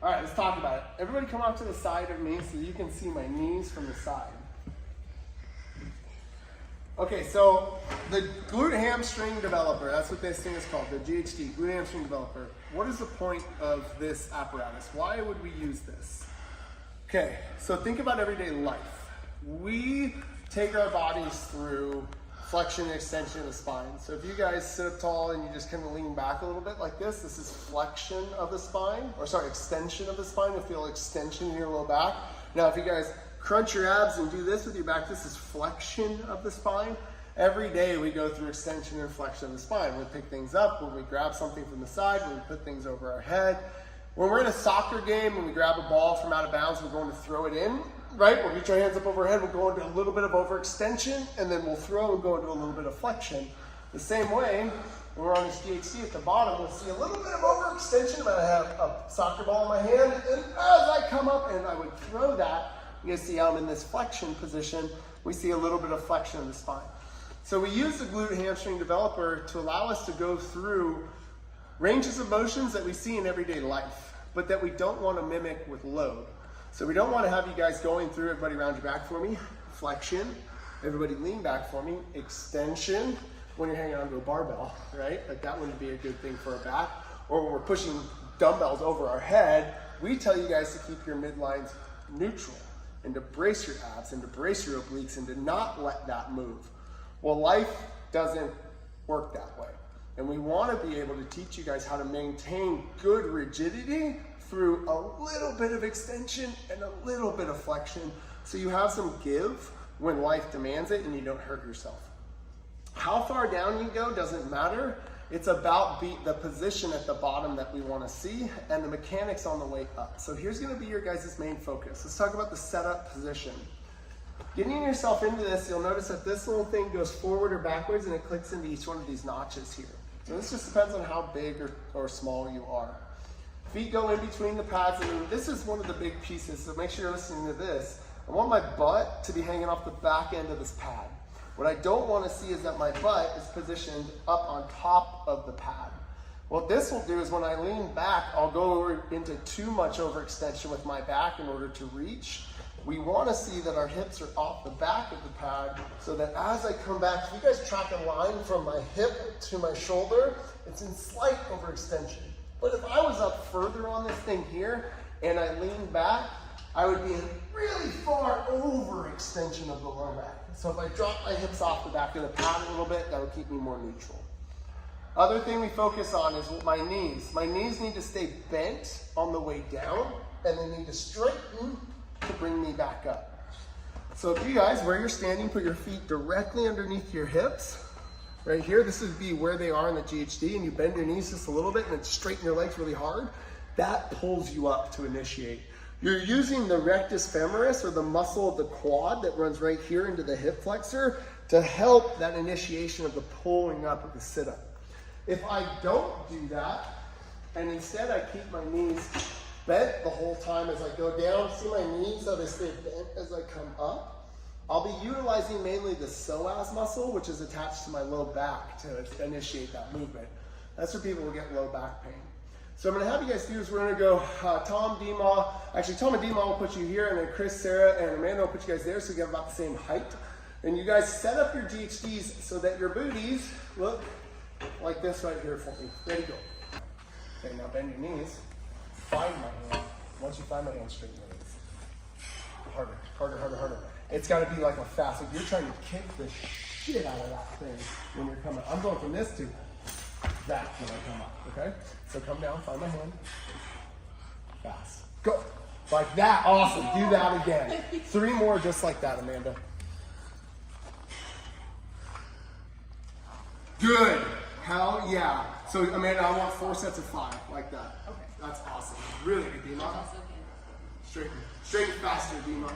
All right, let's talk about it. Everybody come out to the side of me so you can see my knees from the side. Okay, so the glute hamstring developer, that's what this thing is called, the GHD, glute hamstring developer. What is the point of this apparatus? Why would we use this? Okay, so think about everyday life. We take our bodies through flexion and extension of the spine. So if you guys sit up tall and you just kind of lean back a little bit like this is flexion of the spine, or sorry, extension of the spine. You'll feel extension in your low back. Now if you guys crunch your abs and do this with your back, this is flexion of the spine. Every day we go through extension and flexion of the spine. We pick things up, when we grab something from the side, when we put things over our head. When we're in a soccer game and we grab a ball from out of bounds, we're going to throw it in, right? We'll reach our hands up over our head, we'll go into a little bit of overextension, and then we'll throw and go into a little bit of flexion. The same way, when we're on this GHD at the bottom, we'll see a little bit of overextension. I have a soccer ball in my hand, and as I come up and I would throw that, you guys see how I'm in this flexion position, we see a little bit of flexion of the spine. So we use the glute hamstring developer to allow us to go through ranges of motions that we see in everyday life, but that we don't want to mimic with load. So we don't want to have you guys going through, everybody round your back for me, flexion, everybody lean back for me, extension, when you're hanging onto a barbell, right? Like that wouldn't be a good thing for our back. Or when we're pushing dumbbells over our head, we tell you guys to keep your midlines neutral and to brace your abs and to brace your obliques and to not let that move. Well, life doesn't work that way. And we want to be able to teach you guys how to maintain good rigidity through a little bit of extension and a little bit of flexion, so you have some give when life demands it and you don't hurt yourself. How far down you go doesn't matter. It's about the position at the bottom that we want to see and the mechanics on the way up. So here's going to be your guys' main focus. Let's talk about the setup position. Getting yourself into this, you'll notice that this little thing goes forward or backwards and it clicks into each one of these notches here. So this just depends on how big or small you are. Feet go in between the pads, and this is one of the big pieces, so make sure you're listening to this. I want my butt to be hanging off the back end of this pad. What I don't want to see is that my butt is positioned up on top of the pad. What this will do is when I lean back, I'll go into too much overextension with my back in order to reach. We want to see that our hips are off the back of the pad so that as I come back, if you guys track a line from my hip to my shoulder, it's in slight overextension. But if I was up further on this thing here and I lean back, I would be in really far overextension of the lower back. So if I drop my hips off the back of the pad a little bit, that would keep me more neutral. Other thing we focus on is my knees. My knees need to stay bent on the way down and they need to straighten to bring me back up. So if you guys, where you're standing, put your feet directly underneath your hips. Right here, this would be where they are in the GHD, and you bend your knees just a little bit and then straighten your legs really hard. That pulls you up to initiate. You're using the rectus femoris, or the muscle of the quad that runs right here into the hip flexor, to help that initiation of the pulling up of the sit-up. If I don't do that, and instead I keep my knees bent the whole time as I go down, see my knees how they stay bent as I come up, I'll be utilizing mainly the psoas muscle, which is attached to my low back to initiate that movement. That's where people will get low back pain. So I'm gonna have you guys do is we're gonna go Tom, Dima, actually Tom and Dima will put you here, and then Chris, Sarah, and Amanda will put you guys there so you get about the same height. And you guys set up your GHDs so that your booties look like this right here for me. Ready, go. Okay, now bend your knees. Find my hand. Once you find my hand, straighten your legs. Harder, harder, harder, harder. It's got to be like a fast, like you're trying to kick the shit out of that thing when you're coming. I'm going from this to that when I come up, okay? So come down, find my hand. Fast. Go. Like that. Awesome. Do that again. 3 more just like that, Amanda. Good. Hell yeah. So, Amanda, I want 4 sets of 5, like that. Okay. That's awesome. Really good, Dima. Straighten faster, Dima.